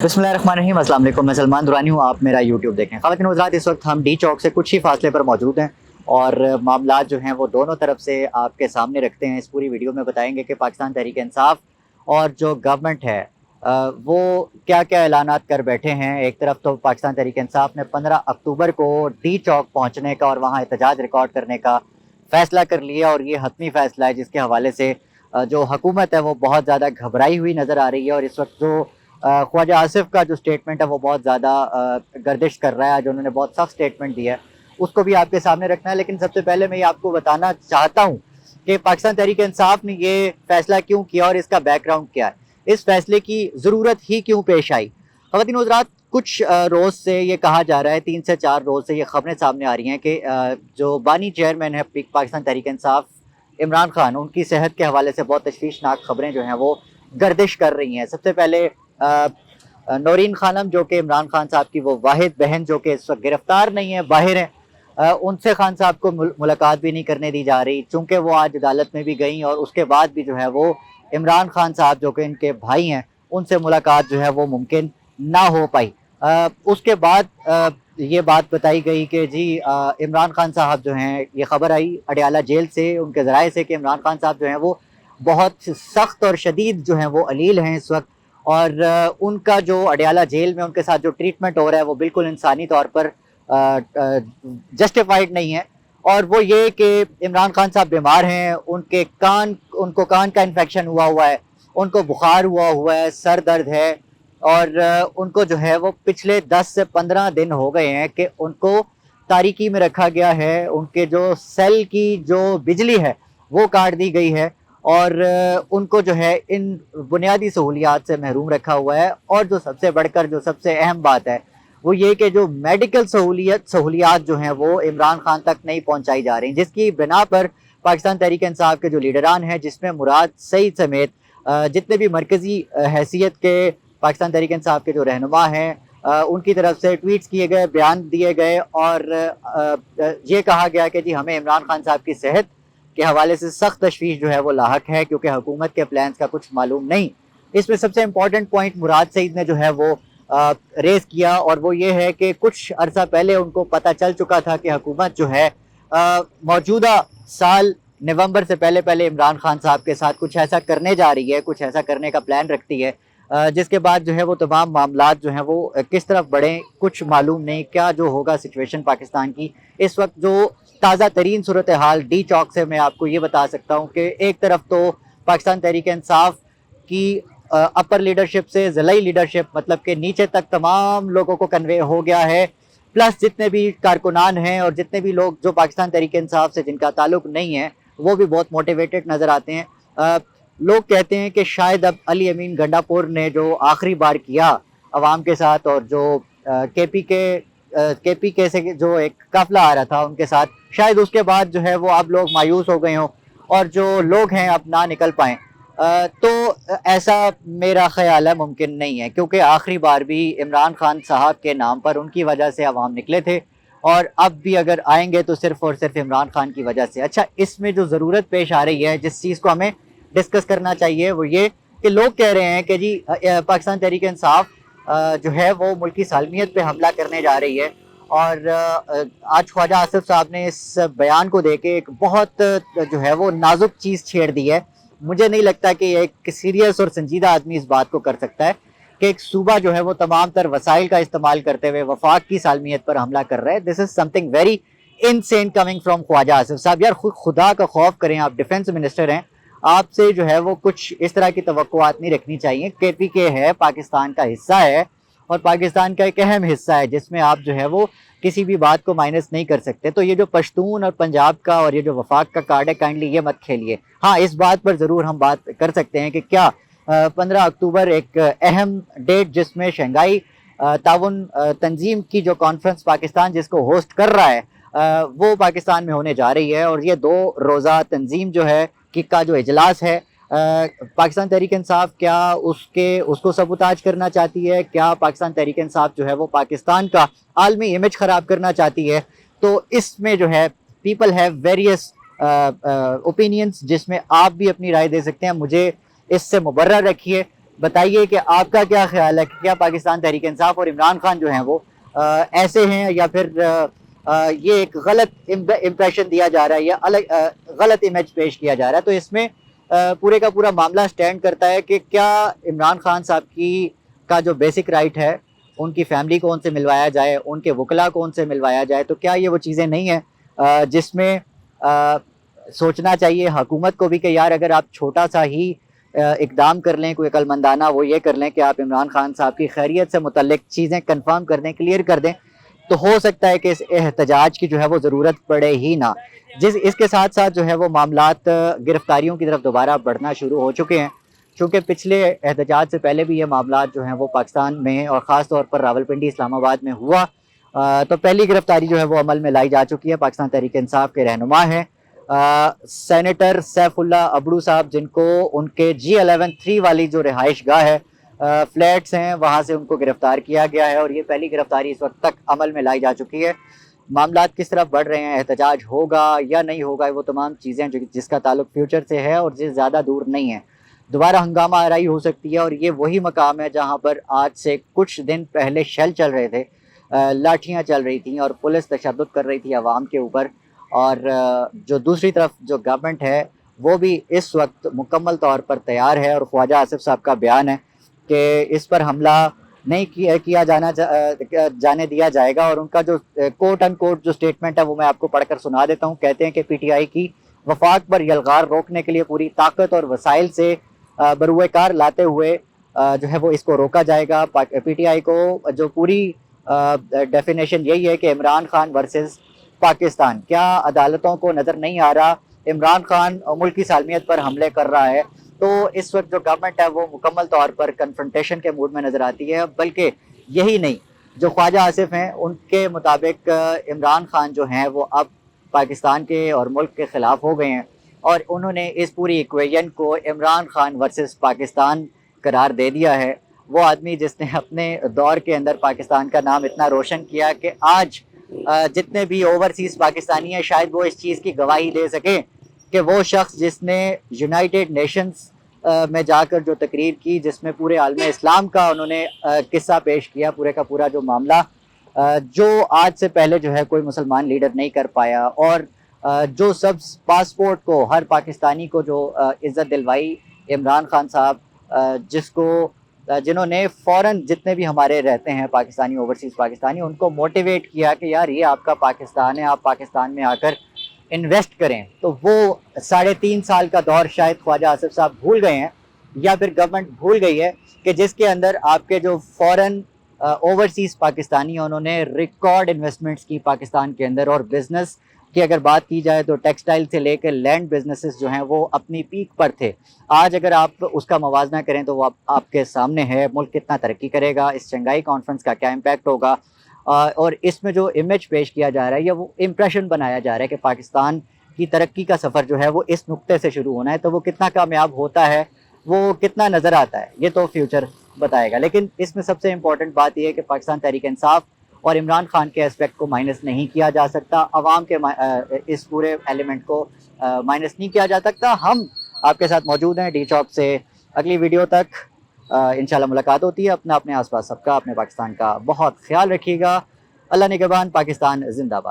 बिस्मिल्लाहिर्रहमानिर्रहीम, अस्सलाम वालेकुम। मैं सलमान दुरानी हूँ, आप मेरा यूट्यूब देखें। ख़वातीन व हज़रात, इस वक्त हम डी चौक से कुछ ही फासले पर मौजूद हैं और मामलात जो हैं वो दोनों तरफ से आपके सामने रखते हैं। इस पूरी वीडियो में बताएंगे कि पाकिस्तान तहरीक इंसाफ और जो गवर्नमेंट है वो क्या क्या ऐलानात कर बैठे हैं। एक तरफ तो पाकिस्तान तहरीक इंसाफ ने 15 अक्टूबर को डी चौक पहुँचने का और वहाँ एहतजाज रिकॉर्ड करने का फ़ैसला कर लिया और ये हतमी फ़ैसला है जिसके हवाले से जो हुकूमत है वो बहुत ज़्यादा घबराई हुई नज़र आ रही है। और इस वक्त जो ख्वाजा आसिफ का जो स्टेटमेंट है वो बहुत ज़्यादा गर्दिश कर रहा है, जो उन्होंने बहुत सख्त स्टेटमेंट दिया है उसको भी आपके सामने रखना है। लेकिन सबसे पहले मैं ये आपको बताना चाहता हूँ कि पाकिस्तान तहरीक इंसाफ ने ये फैसला क्यों किया और इसका बैकग्राउंड क्या है, इस फैसले की ज़रूरत ही क्यों पेश आई। ख़वातीन व हज़रात, कुछ रोज़ से ये कहा जा रहा है, 3 से 4 रोज़ से ये खबरें सामने आ रही हैं कि जो बानी चेयरमैन है पाकिस्तान तहरीक इंसाफ इमरान खान, उनकी सेहत के हवाले से बहुत तशवीशनाक खबरें जो हैं वो गर्दिश कर रही हैं। सबसे पहले नौरीन खानम, जो कि इमरान खान साहब की वो वाहिद बहन जो कि इस वक्त गिरफ्तार नहीं है, बाहर हैं, उनसे खान साहब को मुलाकात भी नहीं करने दी जा रही, चूँकि वो आज अदालत में भी गई और उसके बाद भी जो है वो इमरान खान साहब जो कि इनके भाई हैं उनसे मुलाकात जो है वो मुमकिन ना हो पाई। उसके बाद ये बात बताई गई कि जी इमरान खान साहब जो हैं, ये खबर आई अडयाला जेल से उनके ज़राए से कि इमरान खान साहब जो हैं वो बहुत सख्त और शदीद जो हैं वो अलील हैं इस वक्त, और उनका जो अडयाला जेल में उनके साथ जो ट्रीटमेंट हो रहा है वो बिल्कुल इंसानी तौर पर जस्टिफाइड नहीं है। और वो ये कि इमरान खान साहब बीमार हैं, उनको कान का इन्फेक्शन हुआ है, उनको बुखार हुआ है, सर दर्द है, और उनको जो है वो पिछले 10 से 15 दिन हो गए हैं कि उनको तारीकी में रखा गया है। उनके जो सेल की जो बिजली है वो काट दी गई है और उनको जो है इन बुनियादी सहूलियात से महरूम रखा हुआ है। और जो सबसे बढ़कर जो सबसे अहम बात है वो ये कि जो मेडिकल सहूलियात जो हैं वो इमरान खान तक नहीं पहुंचाई जा रही, जिसकी बिना पर पाकिस्तान तहरीक इंसाफ के जो लीडरान हैं, जिसमें मुराद सईद समेत जितने भी मरकज़ी हैसियत के पाकिस्तान तहरीक इंसाफ के जो रहनुमा हैं, उनकी तरफ से ट्वीट्स किए गए, बयान दिए गए और ये कहा गया कि जी हमें इमरान खान साहब की सेहत के हवाले से सख्त तशवीश जो है वो लाहक है, क्योंकि हुकूमत के प्लान्स का कुछ मालूम नहीं। इसमें सबसे इम्पॉर्टेंट पॉइंट मुराद सईद ने जो है वो रेस किया और वो ये है कि कुछ अरसा पहले उनको पता चल चुका था कि हुकूमत जो है मौजूदा साल नवंबर से पहले पहले इमरान खान साहब के साथ कुछ ऐसा करने जा रही है, कुछ ऐसा करने का प्लान रखती है, जिसके बाद जो है वो तमाम मामलात जो हैं वो किस तरफ बढ़ें कुछ मालूम नहीं। क्या जो होगा सिचुएशन पाकिस्तान की इस वक्त, जो ताज़ा तरीन सूरत हाल डी चौक से मैं आपको ये बता सकता हूँ कि एक तरफ तो पाकिस्तान तहरीक इंसाफ की अपर लीडरशिप से ज़िलाई लीडरशिप, मतलब कि नीचे तक तमाम लोगों को कन्वे हो गया है, प्लस जितने भी कारकुनान हैं और जितने भी लोग जो पाकिस्तान तहरीक इंसाफ से जिनका ताल्लुक नहीं है वो भी बहुत मोटिवेटेड नज़र आते हैं। लोग कहते हैं कि शायद अब अली अमीन गंडापुर ने जो आखिरी बार किया अवाम के साथ, और जो के से जो एक काफिला आ रहा था उनके साथ, शायद उसके बाद जो है वो अब लोग मायूस हो गए हों और जो लोग हैं अब ना निकल पाएँ। तो ऐसा मेरा ख्याल है मुमकिन नहीं है, क्योंकि आखिरी बार भी इमरान खान साहब के नाम पर उनकी वजह से अवाम निकले थे और अब भी अगर आएंगे तो सिर्फ़ और सिर्फ इमरान खान की वजह से। अच्छा, इसमें जो ज़रूरत पेश आ रही है, जिस चीज़ को हमें डिस्कस करना चाहिए, वो ये कि लोग कह रहे हैं कि जी पाकिस्तान तहरीक इंसाफ जो है वो मुल्की सालमियत पे हमला करने जा रही है। और आज ख्वाजा आसिफ साहब ने इस बयान को देके एक बहुत जो है वो नाजुक चीज़ छेड़ दी है। मुझे नहीं लगता कि एक सीरियस और संजीदा आदमी इस बात को कर सकता है कि एक सूबा जो है वो तमाम तर वसाइल का इस्तेमाल करते हुए वफाक की सालमियत पर हमला कर रहा है। This is something very insane coming from Khawaja Asif साहब। यार खुदा का खौफ करें, आप डिफेंस मिनिस्टर हैं, आपसे जो है वो कुछ इस तरह की तवक्कुआत नहीं रखनी चाहिए। KPK है, पाकिस्तान का हिस्सा है और पाकिस्तान का एक अहम हिस्सा है जिसमें आप जो है वो किसी भी बात को माइनस नहीं कर सकते। तो ये जो पश्तून और पंजाब का और ये जो वफाक का कार्ड है, काइंडली ये मत खेलिए। हाँ, इस बात पर ज़रूर हम बात कर सकते हैं कि क्या 15 अक्टूबर एक अहम डेट जिसमें शंघाई ताउन तंजीम की जो कॉन्फ्रेंस पाकिस्तान जिसको होस्ट कर रहा है वो पाकिस्तान में होने जा रही है, और ये 2 रोज़ा तंजीम जो है का जो इजलास है, पाकिस्तान तहरीक इंसाफ क्या उसको सबूताज करना चाहती है? क्या पाकिस्तान तहरीक इंसाफ जो है वो पाकिस्तान का आलमी इमेज ख़राब करना चाहती है? तो इसमें जो है पीपल हैव वेरियस ओपिनियंस, जिसमें आप भी अपनी राय दे सकते हैं। मुझे इससे मुबर्रा रखिए بتائیے کہ آپ کا کیا خیال ہے کہ کیا پاکستان تحریک انصاف اور عمران خان جو ہیں وہ ایسے ہیں یا پھر یہ ایک غلط امپریشن دیا جا رہا ہے یا غلط امیج پیش کیا جا رہا ہے؟ تو اس میں پورے کا پورا معاملہ سٹینڈ کرتا ہے کہ کیا عمران خان صاحب کا جو بیسک رائٹ ہے ان کی فیملی کو ان سے ملوایا جائے، ان کے وکلا کو ان سے ملوایا جائے، تو کیا یہ وہ چیزیں نہیں ہیں جس میں سوچنا چاہیے حکومت کو بھی کہ یار اگر آپ چھوٹا سا ہی اقدام کر لیں، کوئی عقل مندانہ وہ یہ کر لیں کہ آپ عمران خان صاحب کی خیریت سے متعلق چیزیں کنفرم کر دیں، کلیئر کر دیں، تو ہو سکتا ہے کہ اس احتجاج کی جو ہے وہ ضرورت پڑے ہی نہ۔ اس کے ساتھ ساتھ جو ہے وہ معاملات گرفتاریوں کی طرف دوبارہ بڑھنا شروع ہو چکے ہیں، چونکہ پچھلے احتجاج سے پہلے بھی یہ معاملات جو ہیں وہ پاکستان میں اور خاص طور پر راولپنڈی اسلام آباد میں ہوا، تو پہلی گرفتاری جو ہے وہ عمل میں لائی جا چکی ہے۔ پاکستان تحریک انصاف کے رہنما ہیں سینیٹر سیف اللہ ابڑو صاحب، جن کو ان کے G11-3 والی جو رہائش گاہ ہے، فلیٹس ہیں، وہاں سے ان کو گرفتار کیا گیا ہے، اور یہ پہلی گرفتاری اس وقت تک عمل میں لائی جا چکی ہے۔ معاملات کس طرف بڑھ رہے ہیں، احتجاج ہوگا یا نہیں ہوگا، وہ تمام چیزیں جس کا تعلق فیوچر سے ہے اور جس زیادہ دور نہیں ہے۔ دوبارہ ہنگامہ آرائی ہو سکتی ہے، اور یہ وہی مقام ہے جہاں پر آج سے کچھ دن پہلے شیل چل رہے تھے، لاٹھیاں چل رہی تھیں اور پولیس تشدد کر رہی تھی عوام کے اوپر، اور جو دوسری طرف جو گورنمنٹ ہے وہ بھی اس وقت مکمل طور پر تیار ہے، اور خواجہ آصف صاحب کا بیان ہے کہ اس پر حملہ نہیں کیا جانے دیا جائے گا، اور ان کا جو کوٹ ان کوٹ جو سٹیٹمنٹ ہے وہ میں آپ کو پڑھ کر سنا دیتا ہوں۔ کہتے ہیں کہ پی ٹی آئی کی وفاق پر یلغار روکنے کے لیے پوری طاقت اور وسائل سے بروئے کار لاتے ہوئے جو ہے وہ اس کو روکا جائے گا۔ پی ٹی آئی کو جو پوری ڈیفینیشن یہی ہے کہ عمران خان ورسز پاکستان، کیا عدالتوں کو نظر نہیں آ رہا عمران خان ملک کی سالمیت پر حملے کر رہا ہے؟ تو اس وقت جو گورنمنٹ ہے وہ مکمل طور پر کنفرنٹیشن کے موڈ میں نظر آتی ہے۔ بلکہ یہی نہیں، جو خواجہ آصف ہیں ان کے مطابق عمران خان جو ہیں وہ اب پاکستان کے اور ملک کے خلاف ہو گئے ہیں، اور انہوں نے اس پوری ایکویژن کو عمران خان ورسز پاکستان قرار دے دیا ہے۔ وہ آدمی جس نے اپنے دور کے اندر پاکستان کا نام اتنا روشن کیا کہ آج جتنے بھی اوورسیز پاکستانی ہیں شاید وہ اس چیز کی گواہی دے سکیں کہ وہ شخص جس نے یونائٹڈ نیشنز میں جا کر جو تقریر کی، جس میں پورے عالم اسلام کا انہوں نے قصہ پیش کیا، پورے کا پورا جو معاملہ جو آج سے پہلے جو ہے کوئی مسلمان لیڈر نہیں کر پایا، اور جو سب پاسپورٹ کو ہر پاکستانی کو جو عزت دلوائی عمران خان صاحب، جنہوں نے فوراً جتنے بھی ہمارے رہتے ہیں پاکستانی اوورسیز پاکستانی ان کو موٹیویٹ کیا کہ یار یہ آپ کا پاکستان ہے، آپ پاکستان میں آ کر انویسٹ کریں، تو وہ 3.5 سال کا دور شاید خواجہ آصف صاحب بھول گئے ہیں، یا پھر گورنمنٹ بھول گئی ہے کہ جس کے اندر آپ کے جو فورن اوورسیز پاکستانی ہیں انہوں نے ریکارڈ انویسٹمنٹس کی پاکستان کے اندر، اور بزنس کی اگر بات کی جائے تو ٹیکسٹائل سے لے کے لینڈ بزنسز جو ہیں وہ اپنی پیک پر تھے۔ آج اگر آپ اس کا موازنہ کریں تو وہ آپ کے سامنے ہے، ملک کتنا ترقی کرے گا، اس شنگھائی کانفرنس کا کیا امپیکٹ ہوگا، اور اس میں جو امیج پیش کیا جا رہا ہے یا وہ امپریشن بنایا جا رہا ہے کہ پاکستان کی ترقی کا سفر جو ہے وہ اس نقطے سے شروع ہونا ہے، تو وہ کتنا کامیاب ہوتا ہے، وہ کتنا نظر آتا ہے، یہ تو فیوچر بتائے گا۔ لیکن اس میں سب سے امپورٹنٹ بات یہ ہے کہ پاکستان تحریک انصاف اور عمران خان کے اسپیکٹ کو مائنس نہیں کیا جا سکتا، عوام کے اس پورے ایلیمنٹ کو مائنس نہیں کیا جا سکتا۔ ہم آپ کے ساتھ موجود ہیں ڈی چوک سے، اگلی ویڈیو تک انشاءاللہ ملاقات ہوتی ہے۔ اپنے آس پاس سب کا، اپنے پاکستان کا بہت خیال رکھیے گا۔ اللہ نگہبان، پاکستان زندہ باد۔